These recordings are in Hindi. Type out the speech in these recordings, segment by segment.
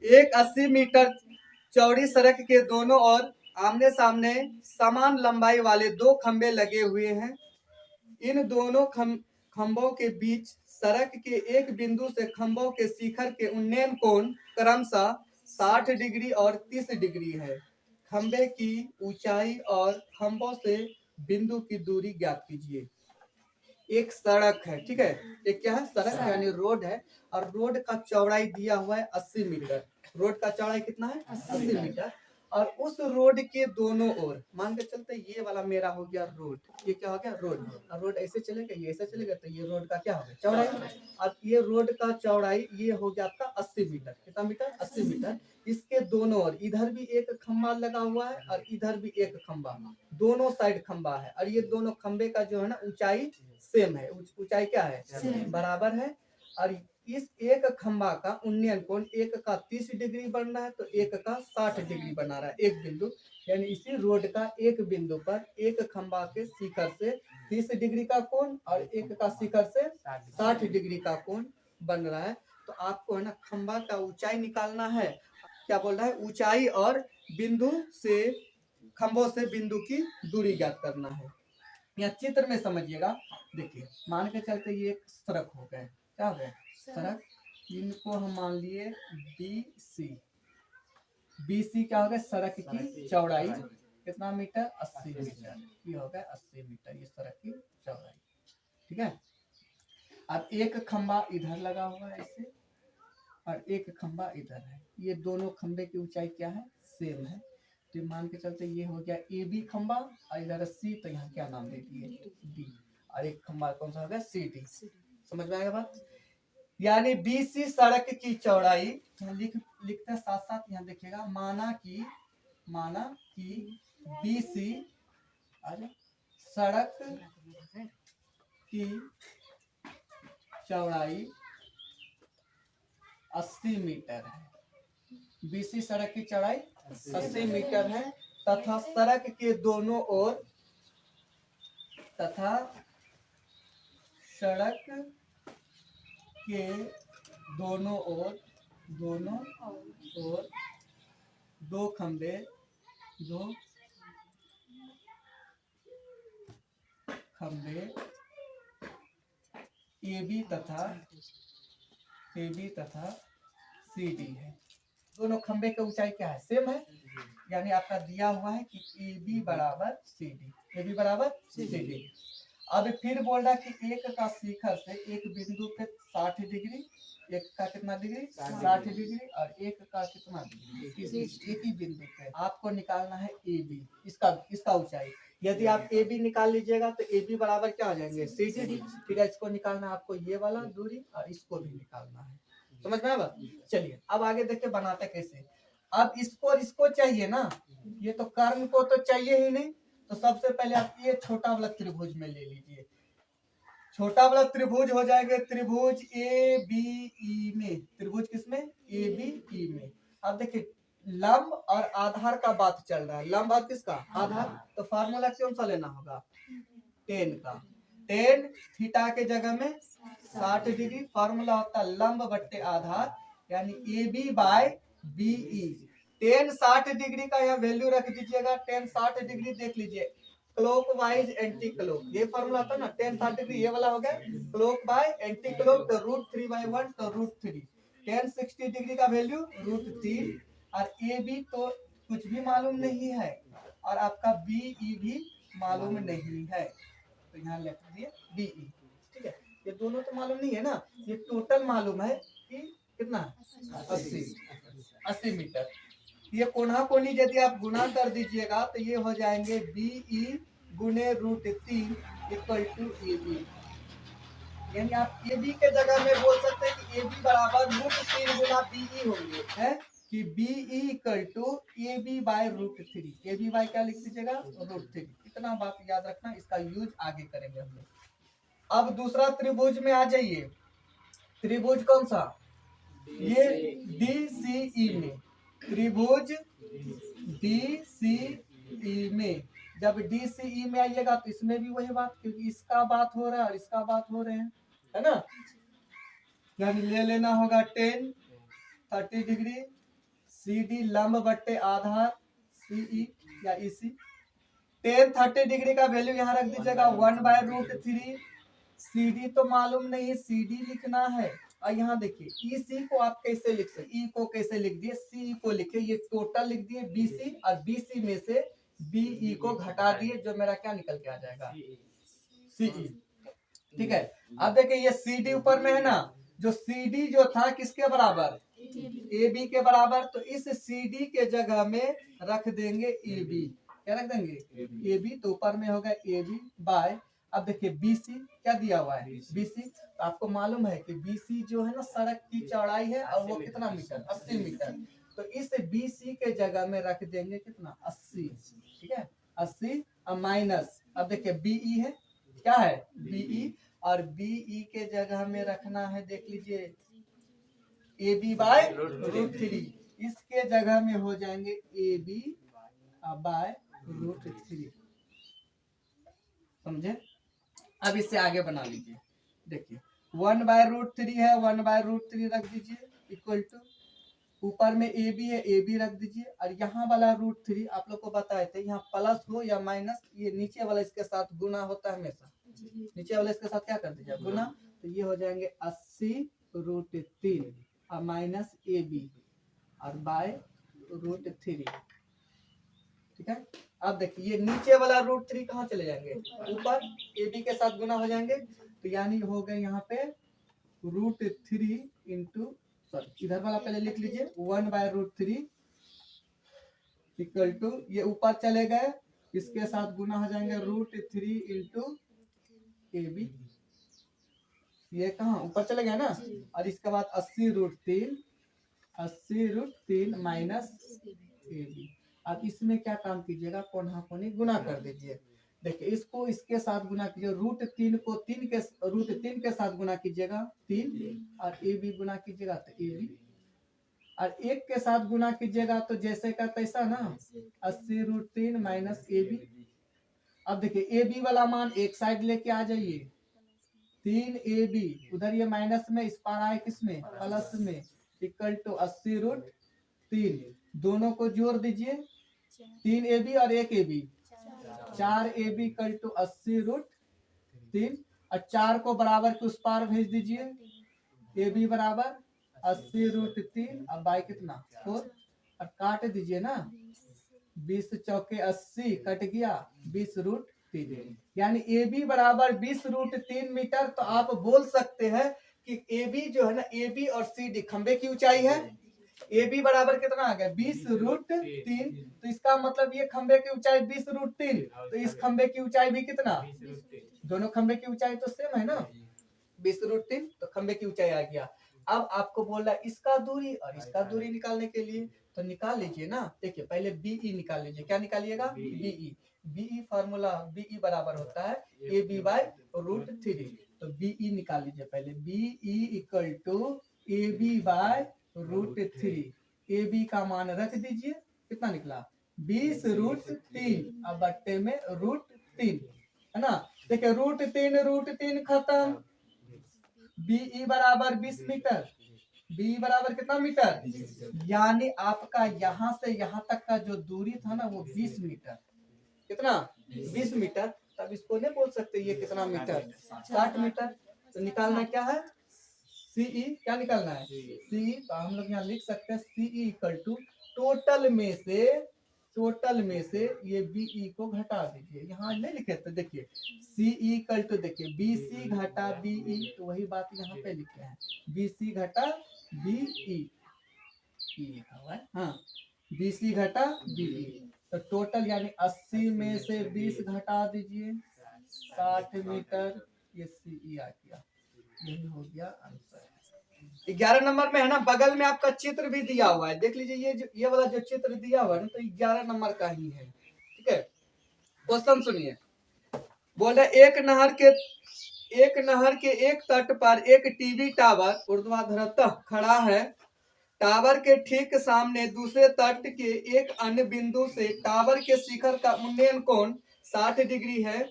एक 80 मीटर चौड़ी सड़क के दोनों ओर आमने सामने समान लंबाई वाले दो खंभे लगे हुए हैं। इन दोनों खंभों के बीच सड़क के एक बिंदु से खंभों के शिखर के उन्नयन कोण क्रमशः 60 डिग्री और 30 डिग्री है। खंभे की ऊंचाई और खंभों से बिंदु की दूरी ज्ञात कीजिए। एक सड़क है, ठीक है, एक क्या है, सड़क यानी रोड है, और रोड का चौड़ाई दिया हुआ है 80 मीटर। रोड का चौड़ाई कितना है? 80 मीटर। और उस रोड के दोनों ओर मान के चलते ये वाला मेरा हो गया रोड, ये क्या हो गया? रोड। और रोड ऐसे चलेगा, ये ऐसे चलेगा, तो ये रोड का क्या हो गया? चौड़ाई। अब ये रोड का चौड़ाई ये हो गया आपका 80 मीटर। कितना मीटर? 80 मीटर। इसके दोनों ओर इधर भी एक खंभा लगा हुआ है और इधर भी एक खंभा, दोनों साइड खंभा है। और ये दोनों खंभे का जो है ना ऊंचाई सेम है, ऊंचाई क्या है? बराबर है। और इस एक खंभा का उन्नयन कोण एक का 30 डिग्री बन रहा है, तो एक का 60 डिग्री बना रहा है। एक बिंदु यानी इसी रोड का एक बिंदु पर एक खंभा के शिखर से 30 डिग्री का कोण और एक का शिखर से 60 डिग्री का कोण बन रहा है। तो आपको है ना खंभा का ऊंचाई निकालना है। क्या बोल रहा है? ऊंचाई और बिंदु से खंभों से बिंदु की दूरी ज्ञात करना है। यहाँ चित्र में समझिएगा। देखिए मान के चलते ये एक सड़क हो गए, क्या हो गया? सड़क। इनको हम मान लिए BC। BC क्या हो गया? सड़क की चौड़ाई। कितना मीटर? 80 मीटर। ये हो गया 80 मीटर, ये सड़क की चौड़ाई, ठीक है। अब एक खंबा इधर लगा हुआ है ऐसे, और एक खंबा इधर है। ये दोनों खंबे की ऊंचाई क्या है? सेम है। तो मान के चलते ये हो गया AB खंबा, और इधर C, तो यहाँ क्या नाम दे दिए? D। और एक खंबा कौन सा हो गया? CD। समझ में आएगा बात? यानी BC सड़क की चौड़ाई लिखते साथ साथ यहाँ देखिएगा। माना कि BC सड़क की चौड़ाई 80 मीटर है। BC सड़क की चौड़ाई 80 मीटर है तथा सड़क के दोनों ओर दो खंबे AB तथा CD है। दोनों खंबे की ऊंचाई क्या है? सेम है। यानी आपका दिया हुआ है कि AB बराबर CD। अब फिर बोल रहा है कि एक का शिखर से एक बिंदु पे 60 डिग्री, एक का कितना डिग्री? 60 डिग्री, और एक का कितना डिग्री? एक ही बिंदु पे आपको निकालना है AB, इसका ऊंचाई। यदि आप AB निकाल लीजिएगा तो AB बराबर क्या हो जाएंगे? CD। फिर इसको निकालना है आपको, ये वाला दूरी, और इसको भी निकालना है। समझ में आया? चलिए अब आगे देखिए बनाते कैसे। अब इसको चाहिए ना, ये तो कर्ण को तो चाहिए ही नहीं। तो सबसे पहले आप ये छोटा वाला त्रिभुज में ले लीजिए। छोटा वाला त्रिभुज हो जाएगा त्रिभुज ABE में। त्रिभुज किसमें? ABE में। अब देखिए लंब और आधार का बात चल रहा है। लंब और किसका? आधार। तो फार्मूला कौन सा लेना होगा? tan का। tan थीटा के जगह में 60 डिग्री। फार्मूला होता है लंब बट्टे आधार, यानी AB by BE। tan 60 degree का यहाँ वैल्यू रख दीजिएगा। tan 60 डिग्री देख लीजिए, क्लॉकवाइज एंटी क्लॉक, ये फार्मूला था ना। tan 60 डिग्री ये वाला हो गया क्लॉक बाय एंटी क्लॉक, तो √3/1, तो √3। tan 60 डिग्री का वैल्यू √3। और AB तो कुछ भी मालूम नहीं है, और आपका BE भी मालूम नहीं है, तो यहाँ लिख दिए BE, ठीक है। ये दोनों तो मालूम नहीं है ना, ये टोटल मालूम है कि कितना? 80 मीटर। ये कोना कोनी यदि आप गुना कर दीजिएगा तो ये हो जाएंगे BE गुने √3 इक्वल टू AB। यानी आप AB के जगह में बोल सकते हैं कि AB बराबर √3 गुना BE होंगे, है कि BE equal to AB by √3। AB by क्या लिख दीजिएगा? √3। इतना बात याद रखना, इसका यूज आगे करेंगे हम लोग। अब दूसरा त्रिभुज में आ जाइए। त्रिभुज कौन सा? ये DCE में। त्रिभुज DCE में, जब DCE में आइएगा तो इसमें भी वही बात, क्योंकि इसका बात हो रहा है और इसका बात हो रहे हैं, है ना। यानी ले लेना होगा tan 30 डिग्री CD लंब बट्टे आधार CE या EC। टेन 30 डिग्री का वैल्यू यहाँ रख दीजिएगा 1/√3। CD तो मालूम नहीं, CD लिखना है। और यहाँ देखिए EC को आप कैसे लिख सकते, E को कैसे लिख दिए, CE को लिखे, ये टोटल लिख दिए BC, और BC में से BE को घटा दिए, जो मेरा क्या निकल के आ जाएगा CE। ठीक है, अब देखिए ये CD ऊपर में है ना, जो CD जो था किसके बराबर, AB के बराबर, तो इस CD के जगह में रख देंगे AB। क्या रख देंगे AB, तो ऊपर में होगा AB बाय, अब देखिए BC क्या दिया हुआ है BC, तो आपको मालूम है कि BC जो है ना सड़क की चौड़ाई है, और वो कितना मीटर 80 मीटर, तो इस BC के जगह में रख देंगे कितना 80। ठीक है 80 और माइनस, अब देखिए BE है, क्या है BE, और BE के जगह में रखना है, देख लीजिए AB/√3, इसके जगह में हो जाएंगे AB/√3। समझे, अब इससे आगे बना लीजिए, देखिए 1/√3 है, 1/√3 रख दीजिए इक्वल टू, ऊपर में AB है AB रख दीजिए, और यहाँ वाला √3 आप लोग को बताए थे, यहाँ प्लस हो या माइनस, ये नीचे वाला इसके साथ गुना होता है हमेशा, नीचे वाले इसके साथ क्या कर दीजिए गुना, तो ये हो जाएंगे 80√3 और माइनस AB और बाय√3। ठीक है, अब देखिए ये नीचे वाला √3 कहाँ चले जाएंगे, ऊपर AB के साथ गुना हो जाएंगे, तो यानी हो गए यहाँ पे √3 इंटू, सॉरी इधर वाला पहले लिख लीजिए 1/√3 इक्वल टू, ये ऊपर चले गए, इसके साथ गुना हो जाएंगे √3 इंटू AB, ये कहाँ ऊपर चले गए ना, और इसके बाद 80√3 माइनस AB। अब इसमें क्या काम कीजिएगा, कोना कोनी गुना कर दीजिए, देखिए इसको इसके साथ गुना कीजिए, √3 को √3 के साथ गुना कीजिएगा 3, और AB गुना कीजिएगा तो AB, और 1 के साथ गुना कीजिएगा तो जैसे का तैसा ना, 80√3 माइनस AB। अब देखिए AB वाला मान एक साइड लेके आ जाइए, 3AB, उधर ये माइनस में, इस पार आए किसमें प्लस में, इक्वल टू 80√3, दोनों को जोड़ दीजिए 3AB और 1AB, 4AB इक्वल टू 80√3, और 4 को बराबर के उस पार भेज दीजिए, AB बराबर 80√3 और बाई कितना 4, और काट दीजिए ना, 20 चौके 80 कट गया 20√3, यानी AB बराबर 20√3 मीटर। तो आप बोल सकते हैं कि AB जो है ना, AB और CD खंबे की ऊंचाई है, AB बराबर कितना आ गया 20√3, तो इसका मतलब ये खंबे की ऊंचाई 20√3, तो इस खंबे की ऊंचाई भी कितना, दोनों खंबे की ऊंचाई तो सेम है ना 20√3, तो खंबे की ऊंचाई आ गया। अब आपको बोल रहा है इसका दूरी और इसका दूरी निकालने के लिए, तो निकाल लीजिए ना, देखिए पहले BE निकाल लीजिए, क्या निकालिएगा BE फार्मूला BE बराबर होता है AB/√3, तो BE निकाल लीजिए पहले, BE equal to AB/√3, AB का मान रख दीजिए, कितना निकला 20√3, अब बट्टे में √3 है ना, देखिए √3 खत्म, BE बराबर 20 मीटर, BE बराबर कितना मीटर, यानी आपका यहाँ से यहाँ तक का जो दूरी था ना वो 20 मीटर, कितना 20 मीटर, तब इसको नहीं बोल सकते ये कितना मीटर 60 मीटर, तो निकालना क्या है CE, क्या निकालना है CE, तो हम लोग यहाँ लिख सकते हैं CE इक्वल टू टोटल में से ये BE को घटा दीजिए, यहाँ नहीं लिखे तो देखिए CE इक्वल टू, देखिए BC घटा BE, तो वही बात यहाँ पे लिखे हैं BC घटा BE, लिखा हुआ है हाँ BC घटा BE, तो टोटल यानी 80 में से 20 घटा दीजिए 60 मीटर, ये CE आ गया, यही हो गया आंसर। 11 नंबर में है ना, बगल में आपका चित्र भी दिया हुआ है, देख लीजिए ये वाला जो चित्र दिया हुआ है ना, तो 11 नंबर का ही है। ठीक है, क्वेश्चन सुनिए, बोले एक नहर के एक तट पर एक टीवी टावर ऊर्ध्वाधरतः खड़ा है, टावर के ठीक सामने दूसरे तट के एक अन्य बिंदु से टावर के शिखर का उन्नयन कोण 60 डिग्री है,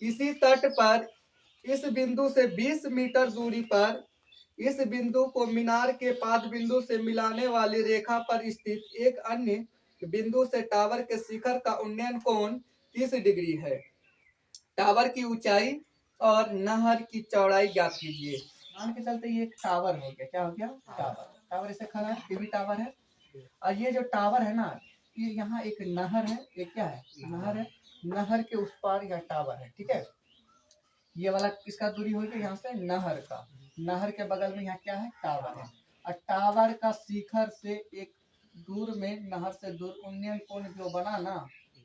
इसी तट पर इस बिंदु से 20 मीटर दूरी पर इस बिंदु को मीनार के पाद बिंदु से मिलाने वाली रेखा पर स्थित एक अन्य बिंदु से टावर के शिखर का उन्नयन कोण 30 डिग्री है। टावर की ऊंचाई और नहर की चौड़ाई ज्ञात कीजिए। मान के चलते ये एक टावर हो गया। क्या हो गया? टावर। टावर ऐसे खड़ा है, ये भी टावर है। और ये जो टावर है ना, ये यहाँ एक नहर है। ये क्या है? नहर है। नहर के उस पार यह टावर है। ठीक है, ये वाला किसका दूरी हो गया? यहाँ से नहर का। नहर के बगल में यहाँ क्या है? टावर है। और टावर का शिखर से एक दूर में, नहर से दूर उन्नयन कोण जो बना ना,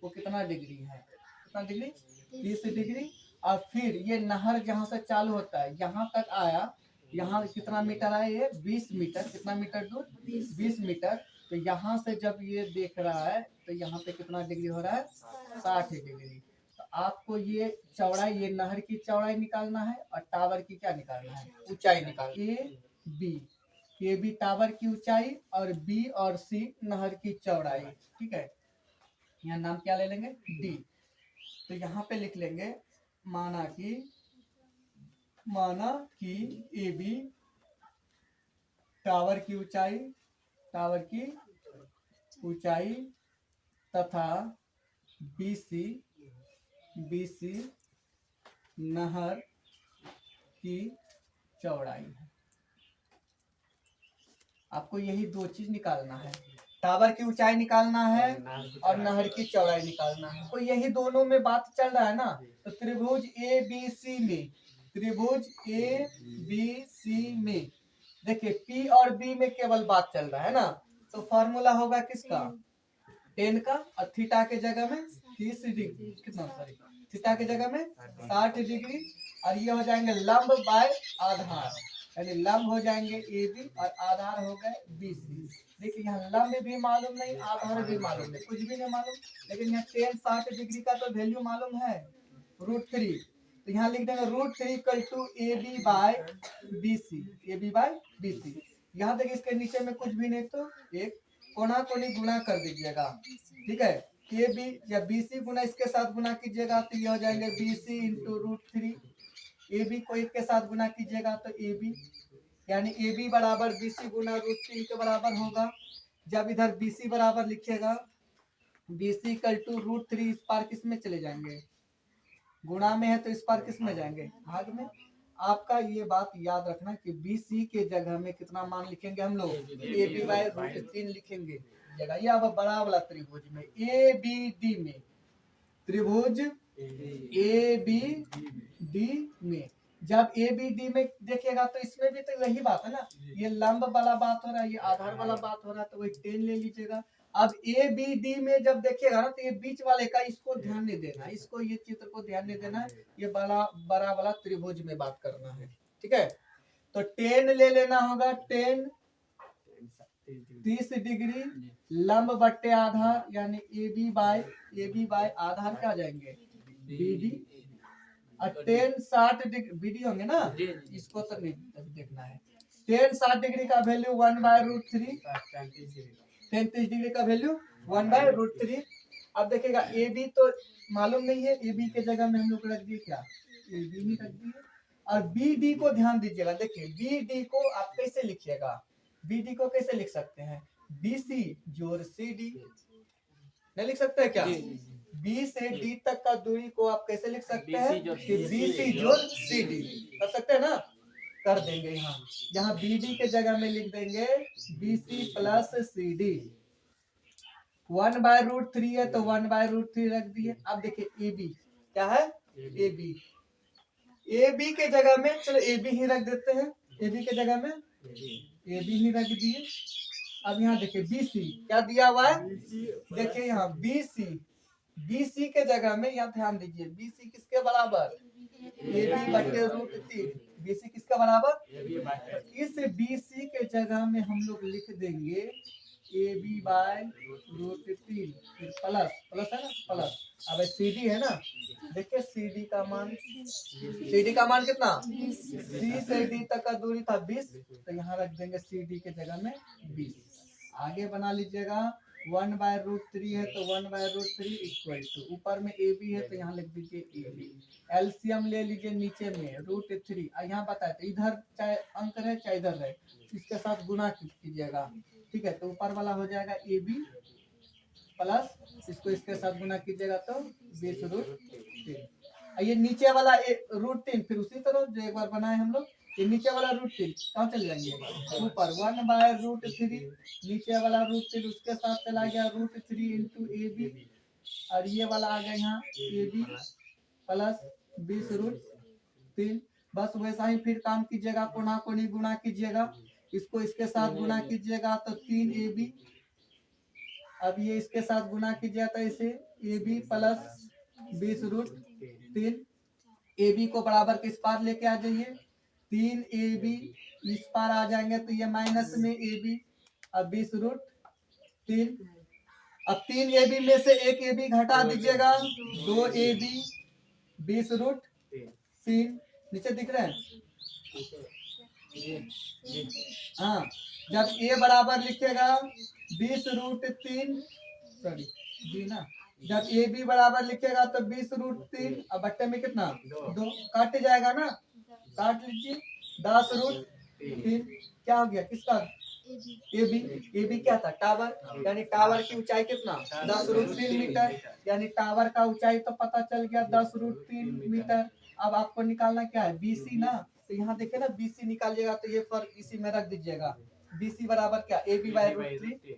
वो कितना डिग्री है? कितना डिग्री? 30 डिग्री। और फिर ये नहर जहाँ से चालू होता है यहाँ तक आया, यहाँ कितना मीटर आया? ये 20 मीटर। कितना मीटर दूर? 20 मीटर। तो यहाँ से जब ये देख रहा है तो यहाँ पे कितना डिग्री हो रहा है? 60 डिग्री। तो आपको ये चौड़ाई, ये नहर की चौड़ाई निकालना है और टावर की क्या निकालना है? ऊंचाई निकालना। ए बी टावर की ऊंचाई और बी और सी नहर की चौड़ाई। ठीक है, यहाँ नाम क्या ले लेंगे? डी। तो यहाँ पे लिख लेंगे माना कि ए बी टावर की ऊंचाई तथा बी सी नहर की चौड़ाई है। आपको यही दो चीज निकालना है, टावर की ऊंचाई निकालना है और नहर की चौड़ाई निकालना है। तो यही दोनों में बात चल रहा है ना। तो त्रिभुज ए बी सी में देखिए पी और बी में केवल बात चल रहा है ना। तो फॉर्मूला होगा किसका? टेन का। और थीटा के जगह में 30 डिग्री, कितना सॉरी, थीटा के जगह में 60 डिग्री। और ये हो जाएंगे लंब बाय आधार, यानी लंब हो जाएंगे ए बी और आधार हो गए बी सी। देखिए यहाँ लंब भी मालूम नहीं, आधार भी मालूम नहीं, कुछ भी नहीं मालूम। लेकिन यहाँ टेन 60 डिग्री का तो वैल्यू मालूम है, √3। तो यहाँ लिख देंगे √3 equal to A B by B C. यहाँ तक इसके नीचे में कुछ भी नहीं, तो एक कोना कोनी गुणा कर दीजिएगा। ठीक है, ए बी या बी सी गुना इसके साथ गुना कीजिएगा तो ये हो जाएंगे B C into √3। A B को एक के साथ गुना कीजिएगा तो ए बी, यानी ए बी बराबर बी सी गुना √3 के बराबर होगा। जब इधर बी सी बराबर लिखिएगा बी सी इक्वल टू √3, इस पार किस में चले जाएंगे? गुणा में है तो इस पार किस में जाएंगे? भाग में। आपका ये बात याद रखना कि बी सी के जगह में कितना मान लिखेंगे हम लोग? ए बी बाय √3 लिखेंगे जगह। ये अब बड़ा वाला त्रिभुज में ए बी डी में, त्रिभुज ए बी डी में जब ए बी डी में देखिएगा तो इसमें भी तो वही बात है ना। ये लंब वाला बात हो रहा है, ये आधार वाला बात हो रहा है, तो वही 10 ले लीजिएगा। अब ए बी डी में जब देखिएगा ना तो ये बीच वाले का इसको ध्यान नहीं देना है, इसको ये चित्र को ध्यान नहीं देना है, ये बड़ा वाला त्रिभुज में बात करना है। ठीक है, तो 10 ले लेना होगा। 10 30 डिग्री लंब बट्टे आधार, यानी ए बी बाय आधार क्या आ जाएंगे? B D. और 10 60 डिग्री बी डी होंगे ना, इसको तो नहीं देखना है। 10 60 डिग्री का वैल्यू 1/√3, 33 डिग्री का वैल्यू 1/√3। अब देखिएगा ए बी तो मालूम नहीं है, ए बी के जगह में हम लोग रख दिए क्या? ए बी ही रख दिए। और बी डी को ध्यान दीजिएगा। देखिए बी डी को आप कैसे लिखिएगा? बी डी को कैसे लिख सकते हैं? बी सी जोड़ सी डी। नहीं लिख सकते हैं क्या? बी से डी तक का दूरी को आप कैसे लिख सकते हैं? बी सी जोड़ सी डी कर सकते हैं ना। कर देंगे यहाँ बी डी के जगह में लिख देंगे B C plus C D. 1/√3 है तो 1/√3 रख दिए। अब देखिए ए बी क्या है? ए बी के जगह में चलो ए बी ही रख देते हैं। ए बी के जगह में ए बी ही रख दिए। अब यहाँ देखिए बी सी क्या दिया हुआ है? देखिए यहाँ बी सी के जगह में, यहाँ ध्यान दीजिए बी सी किसके बराबर? ए बी बटे √3। बी सी किसका बराबर? इस बी सी के जगह में हम लोग लिख देंगे ए बी बाय √3 प्लस है ना, प्लस। अब सी डी है ना, देखिए सी डी का मान कितना? सी से डी तक का दूरी था 20, तो यहाँ रख देंगे सी डी के जगह में 20। आगे बना लीजिएगा 1/√3 है तो 1/√3 इक्वल टू, ऊपर में ए बी है तो यहाँ लिख दीजिए ए बी। एलसीएम ले लीजिए नीचे में √3, यहाँ बताए तो इधर चाहे अंक रहे चाहे इधर रहे इसके साथ गुना कीजिएगा, ठीक है। तो ऊपर वाला हो जाएगा ए बी प्लस इसको इसके साथ गुना कीजिएगा तो 20√3। ये नीचे वाला √3 फिर उसी तरह जो एक बार बनाए हम लोग, ये नीचे वाला √3 कहाँ चले जाएंगे ऊपर 1/√3, नीचे वाला √3 उसके साथ चला गया √3 इंटू ए बी, और ये वाला आ गया यहाँ ए बी प्लस 20√3। बस वैसा ही फिर काम कीजिएगा, कोना कोनी गुना कीजिएगा, इसको इसके साथ गुना कीजिएगा तो 3ab, अब ये इसके साथ गुना कीजिएगा तो इसे ab प्लस 20√3, ए बी को बराबर किस पार लेके आ जाइए 3ab, इस पार आ जाएंगे तो ये माइनस में ए बी, अब 20√3, अब 3ab में से एक ए बी घटा दीजिएगा 2ab 20√3, नीचे दिख रहे हैं। हाँ, जब ए बराबर लिखेगा 20√3, सॉरी बी ना, जब ए बी बराबर लिखेगा तो 20√3, अब बट्टे में कितना 2 काट जाएगा ना, काट लीजिए 10√3, क्या हो गया किसका ए बी क्या था टावर, यानी टावर की ऊंचाई कितना 10√3 मीटर, यानी टावर का ऊंचाई तो पता चल गया 10√3 मीटर। अब आपको निकालना क्या है बीसी ना, तो यहाँ देखिए ना बीसी निकालिएगा तो ये फर्क इसी में रख दीजिएगा, बीसी बराबर क्या ए बी बाय √3,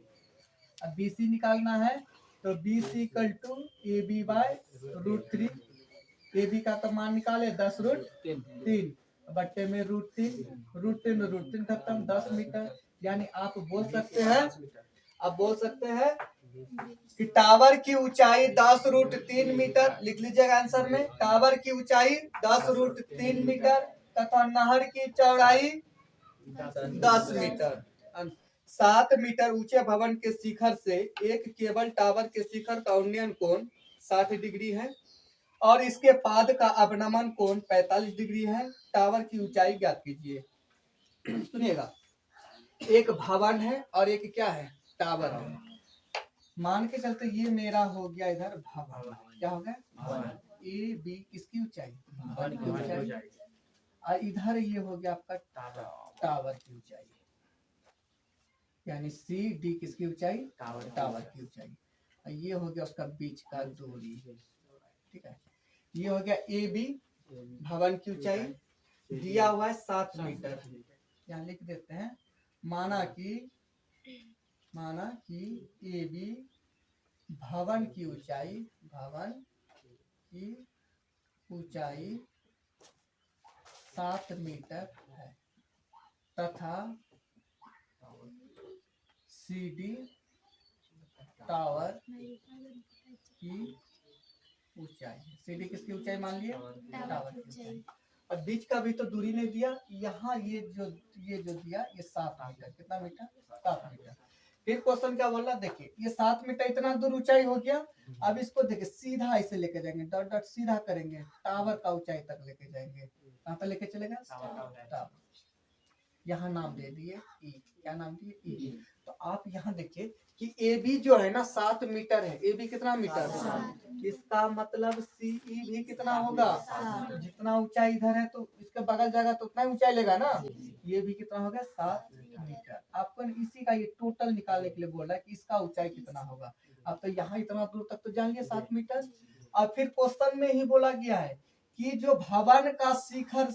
अब बीसी निकालना है तो BC equal to A B by √3, A B का तो मान निकाले 10√3 बट्टे में √3 खत्म 10 मीटर, यानी आप बोल सकते हैं, आप बोल सकते हैं कि टावर की ऊंचाई 10√3 मीटर, लिख लीजिएगा आंसर में, टावर की ऊंचाई 10√3 मीटर तथा नहर की चौड़ाई 10 मीटर। 7 मीटर ऊंचे भवन के शिखर से एक केबल टावर के शिखर का उन्नयन कोण 60 डिग्री है और इसके पाद का अवनमन कोण 45 डिग्री है, टावर की ऊंचाई ज्ञात कीजिए। सुनिएगा, एक भवन है और एक क्या है टावर है, मान के चलते ये मेरा हो गया इधर भवन, क्या हो गया भवन, ए बी किसकी ऊंचाई भवन की ऊंचाई, और इधर ये हो गया आपका टावर की ऊंचाई, यानी सी डी किसकी ऊंचाई टावर की ऊंचाई, और ये हो गया उसका बीच का दूरी, ठीक है। ये हो गया ए बी भवन की ऊंचाई, दिया हुआ है 7 मीटर, यहाँ लिख देते हैं, माना कि ए बी भवन की ऊंचाई 7 मीटर है तथा सी डी टावर की ऊंचाई, सी डी किसकी ऊंचाई मान लिए टावर की ऊंचाई, और बीच का भी तो दूरी नहीं दिया, यहाँ ये जो दिया ये 7 मीटर, कितना मीटर 7 मीटर। फिर क्वेश्चन क्या बोल रहा देखिए, ये 7 मीटर इतना दूर ऊंचाई हो गया, अब इसको देखिए सीधा ऐसे लेके जाएंगे, डॉट डॉट सीधा करेंगे, टावर का ऊंचाई तक लेके जाएंगे, कहाँ पे लेके चलेगा टावर, यहाँ नाम दे दिए ई, क्या नाम दिए ई। तो आप यहाँ देखिए कि ए बी जो है ना 7 मीटर है, ए बी कितना मीटर है, इसका मतलब सी ई भी कितना होगा, जितना ऊंचाई इधर है तो इसके बगल जाएगा तो उतना ऊंचाई लेगा ना, ये भी कितना होगा 7 मीटर। आपको इसी का ये टोटल निकालने के लिए बोल रहा है कि इसका ऊंचाई कितना होगा, अब तो यहाँ इतना दूर तक तो जाएंगे 7 मीटर। और फिर क्वेश्चन में ही बोला गया है कि जो भवन का शिखर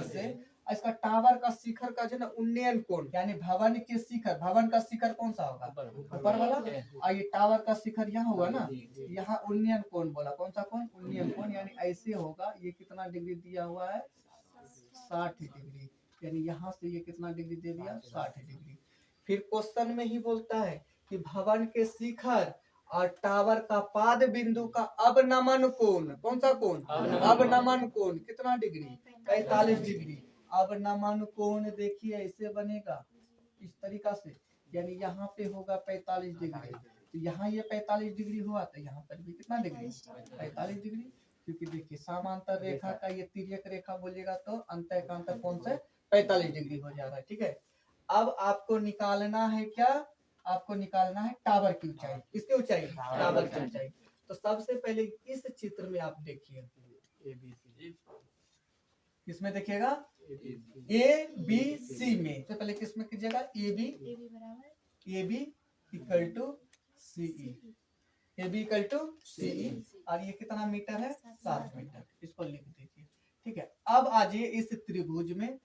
से इसका टावर का शिखर का जो ना उन्नयन कोण, यानी भवन के शिखर, भवन का शिखर कौन सा होगा ऊपर वाला, और ये टावर का शिखर यहाँ होगा ना, यहाँ उन्नयन कोण बोला, कौन सा कोण उन्नयन कोण, यानी ऐसे होगा, ये कितना डिग्री दिया हुआ है 60 डिग्री, यानी यहाँ से ये कितना डिग्री दे दिया 60 डिग्री। फिर क्वेश्चन में ही बोलता है कि भवन के शिखर और टावर का पाद बिंदु का अवनमन कोण, कौन सा कोण अवनमन कोण कितना डिग्री 45 डिग्री। अवनमन कोण देखिए ऐसे बनेगा इस तरीका से, यानी यहाँ पे होगा 45 डिग्री, तो यहाँ ये 45 डिग्री हुआ तो यहाँ पर भी कितना डिग्री 45 डिग्री, क्योंकि देखिए समांतर रेखा का ये तिर्यक रेखा बोलिएगा तो अंतः का अंतर कोण से 45 डिग्री हो जाएगा, ठीक है। अब आपको निकालना है क्या, आपको निकालना है टावर की ऊंचाई। किसकी ऊंचाई? टावर की ऊंचाई। तो सबसे पहले इस चित्र में आप देखिए, किसमें देखिएगा? ए बी सी में। तो पहले किसमें कीजिएगा? A B equal to C E, A B equal to C E. और ये कितना मीटर है? 7 मीटर। इसको लिख दीजिए। ठीक है, अब आ जाइए इस त्रिभुज में।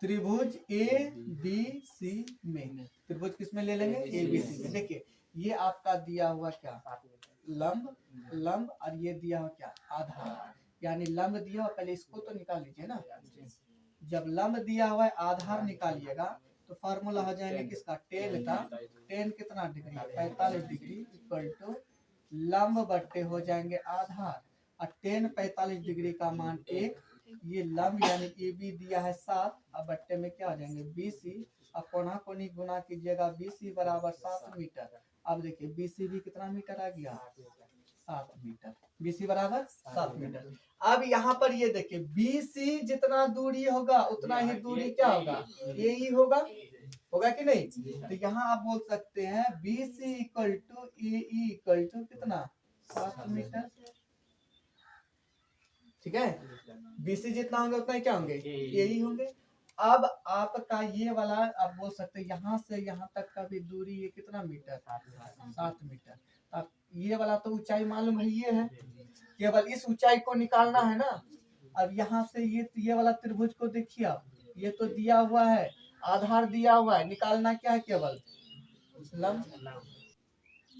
त्रिभुज ए बी सी में, त्रिभुज किसमें ले लेंगे? ए बी सी में। देखिए ये आपका दिया हुआ क्या? लंब और ये दिया हुआ क्या? आधार। यानी लंब दिया हुआ, पहले इसको तो निकाल लीजिए ना। जब लंब दिया हुआ है, आधार निकालिएगा तो फॉर्मूला हो जाएगा किसका? टेन का। टेन कितना डिग्री? 45 डिग्री इक्वल टू लंब बट्टे हो जाएंगे आधार। और टेन 45 डिग्री का मान 1। ये लंब यानी ए बी दिया है 7, अब बट्टे में क्या हो जाएंगे? BC। अब कोना कोनी गुना कीजिएगा, BC बराबर 7 मीटर। अब देखिए BC भी कितना मीटर आ गया? 7 मीटर। BC बराबर 7 मीटर। अब यहाँ पर ये देखिए BC जितना दूरी होगा उतना ही दूरी क्या होगा? AE होगा कि नहीं? तो यहाँ आप बोल सकते हैं BC equal to AE equal to कितना? 7 मीटर। ठीक है, BC जितना होंगे उतना ही क्या होंगे? AE होंगे। अब आपका ये वाला आप बोल सकते हैं यहाँ से यहाँ तक का भी दूरी ये कितना मीटर? 7 मीटर। अब ये वाला तो ऊंचाई मालूम है, ये है, केवल इस ऊंचाई को निकालना है ना। अब यहाँ से ये वाला त्रिभुज को देखिए आप, ये तो दिया हुआ है, आधार दिया हुआ है, निकालना क्या है? केवल लंब।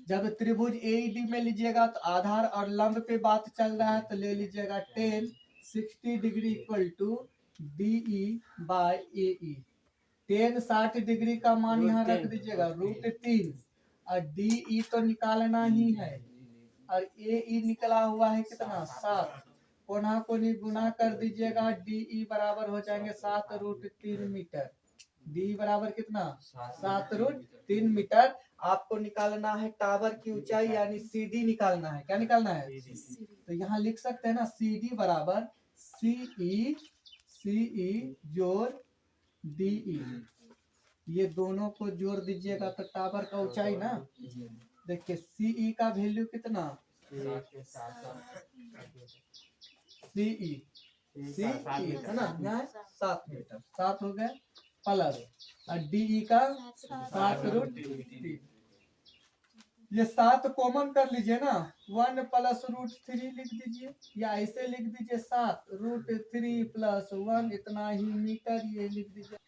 जब त्रिभुज AED में लीजिएगा तो आधार और लंब पे बात चल रहा है तो ले लीजिएगा 10 60 degree equal to DE by AE। 10 60 degree का मान यहाँ रख दीजिएगा √3 और DE तो निकालना ही है और AE निकला हुआ है कितना? 7। कोना कोनी गुना कर दीजिएगा, DE बराबर हो जाएंगे 7√3 मीटर। D बराबर कितना? 7√3 मीटर। आपको निकालना है टावर की ऊंचाई यानी CD निकालना है। क्या निकालना है? तो यहाँ लिख सकते हैं ना CD बराबर CE जोड़ DE। ये दोनों को जोड़ दीजिएगा तो टावर का ऊंचाई ना। देखिए CE का वैल्यू कितना? CE है ना, यहाँ 7 मीटर। 7 हो गए प्लस और DE का 7√3। ये 7 कॉमन कर लीजिए ना, 1 + √3 लिख दीजिए या ऐसे लिख दीजिए 7√3 + 1 इतना ही मीटर, ये लिख दीजिए।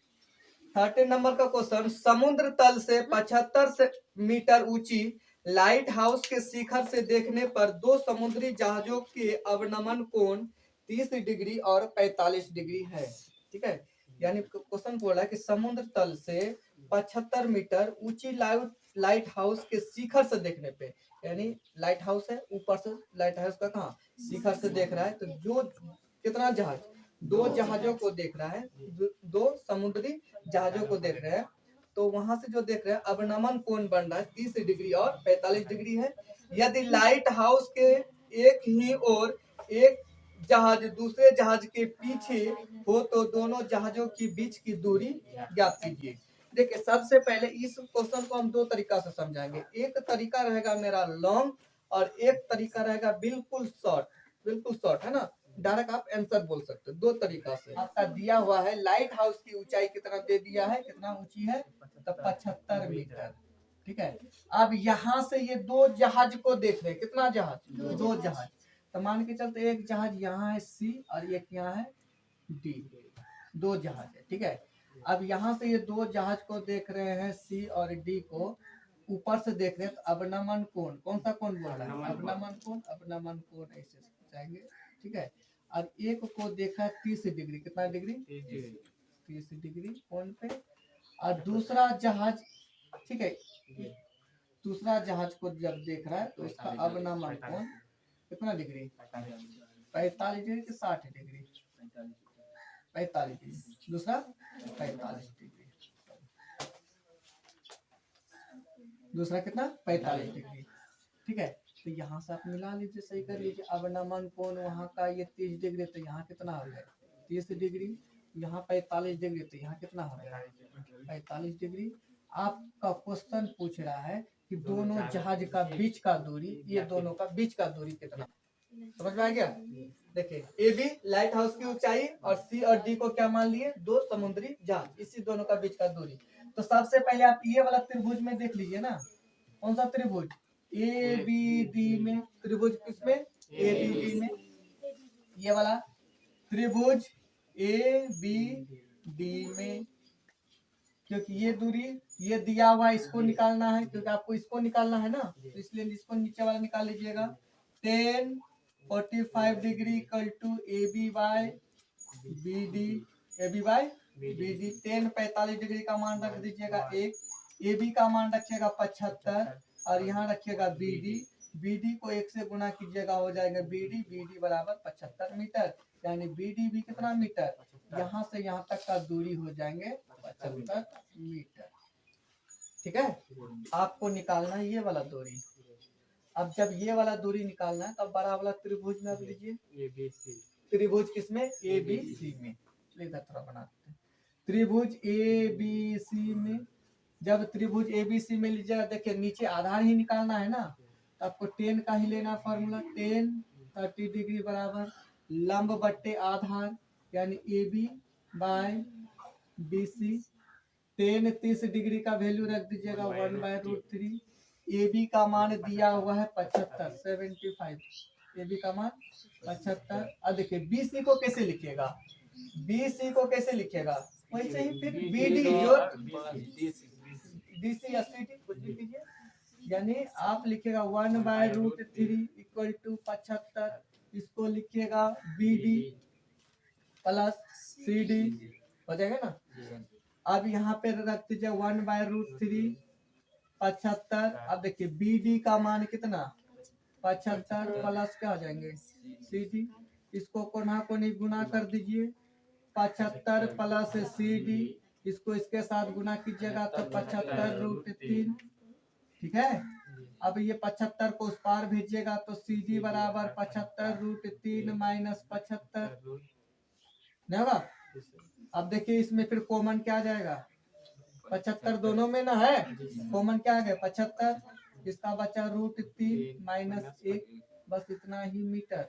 13 नंबर का क्वेश्चन, समुद्र तल से 75 मीटर ऊंची लाइट हाउस के शिखर से देखने पर दो समुद्री जहाजों के अवनमन कोण 30 डिग्री और 45 डिग्री है। ठीक है, यानी क्वेश्चन बोला है कि समुद्र तल से 75 मीटर ऊंची लाइट हाउस के शिखर से देखने पे, यानी लाइट हाउस है ऊपर से, लाइट हाउस का कहाँ? शिखर से देख रहा है। तो जो कितना जहाज? 2 जहाजों को देख रहा है, 2 समुद्री जहाजों को देख रहे हैं। तो वहां से जो देख रहे हैं अवनमन कोण बन रहा है 30 डिग्री और 45 डिग्री है। यदि लाइट हाउस के एक ही ओर एक जहाज दूसरे जहाज के पीछे हो तो दोनों जहाजों के बीच की दूरी ज्ञात कीजिए। देखिए सबसे पहले इस क्वेश्चन को हम 2 तरीका से समझाएंगे। एक तरीका रहेगा मेरा लॉन्ग और एक तरीका रहेगा बिल्कुल शॉर्ट है ना, डायरेक्ट आप आंसर बोल सकते हो। 2 तरीका से आपका दिया हुआ है लाइट हाउस की ऊंचाई कितना दे दिया है, कितना ऊंची है? तो 75 मीटर। ठीक है, अब यहाँ से ये 2 जहाज को देख रहे हैं, कितना जहाज? 2 जहाज। तो मान के चलते एक जहाज यहाँ है C और एक यहाँ है D, 2 जहाज है। ठीक है, अब यहाँ से ये 2 जहाज को देख रहे हैं C और D को ऊपर से देख रहे हैं। तो अवनमन कोण, कौन सा कोण बोल रहा है? अवनमन कोण ऐसे जाएंगे। ठीक है, और एक को देखा 30 डिग्री, कितना डिग्री? 30 डिग्री कोण पे। और दूसरा जहाज, ठीक है, दूसरा जहाज को जब देख रहा है तो उसका अवनमन कोण कितना डिग्री? 45 डिग्री कि 60 डिग्री? 45 डिग्री। दूसरा 45 डिग्री, दूसरा कितना? 45 डिग्री। ठीक है, तो यहाँ से आप मिला लीजिए, सही कर लीजिए। अवनमन कोण वहाँ का ये 30 डिग्री, तो यहाँ कितना हो गया? 30 डिग्री यहाँ 45 डिग्री, तो यहाँ कितना हो रहा है 45 डिग्री। आपका क्वेश्चन पूछ रहा है कि दोनों जहाज का बीच का दूरी, ये दोनों का बीच का दूरी कितना, समझ में आ गया। देखिए ए बी लाइट हाउस की ऊंचाई और सी और डी को क्या मान लिए, दो समुद्री जहाज, इसी दोनों का बीच का दूरी। तो सबसे पहले आप ये वाला त्रिभुज में देख लीजिए ना, कौन सा त्रिभुज, ए बी डी में, त्रिभुज किसमें, ए बी डी में, ये वाला त्रिभुज ए बी डी में, क्योंकि ये दूरी ये दिया हुआ है, इसको निकालना है, क्योंकि आपको इसको निकालना है ना, तो इसलिए इसको नीचे वाला निकाल लीजिएगा। 1045 degree equal to A B by B D, A B by B D. 1045 degree का मान रख दीजिएगा एक, ए बी का मान रखिएगा 75 और यहाँ रखिएगा बी डी, बी डी को एक से गुना कीजिएगा, हो जाएगा बी डी बराबर 75 मीटर, यानी बी डी भी कितना मीटर, यहाँ से यहाँ तक का दूरी हो जाएंगे 75 मीटर। ठीक है, आपको निकालना है ये वाला दूरी। अब जब ये वाला दूरी निकालना है तब बड़ा वाला त्रिभुज में लीजिए, त्रिभुज किसमें, ए बी सी में, इधर थोड़ा बनाते हैं, त्रिभुज ए बी सी में। जब त्रिभुज ए बी सी में लीजिएगा, देखिए नीचे आधार ही निकालना है ना, तो आपको 10 का ही लेना फॉर्मूला, 10 30 डिग्री बराबर लंब बट्टे आधार, यानी A B by B C. 10 30 degree का वैल्यू रख दीजिएगा 1/√3। ए बी का मान दिया हुआ है 75, 75, ए बी का मान 75। अब देखिए बी सी को कैसे लिखिएगा, बी सी को कैसे लिखिएगा, वैसे ही फिर बी डी जो डी सी या सी डी कुछ भी कीजिए, यानी आप लिखिएगा 1/√3 इक्वल टू 75, इसको लिखिएगा B D plus C D, हो जाएगा ना। अब यहाँ पे रख दीजिए 1/√3 75। अब देखिए बी डी का मान कितना 75 प्लस क्या हो जाएंगे सी डी, इसको कोना कोनी गुना कर दीजिए, 75 प्लस सी डी, इसको इसके साथ गुना कीजिएगा तो 75√3। ठीक है, अब ये 75 को उस पार भेजिएगा तो सी डी बराबर 75√3 माइनस 75 नहीं होगा। अब देखिए इसमें फिर कॉमन क्या आ जाएगा, 75 दोनों में ना है, कॉमन क्या आ गया 75, इसका बचा √3 माइनस 1, बस इतना ही मीटर।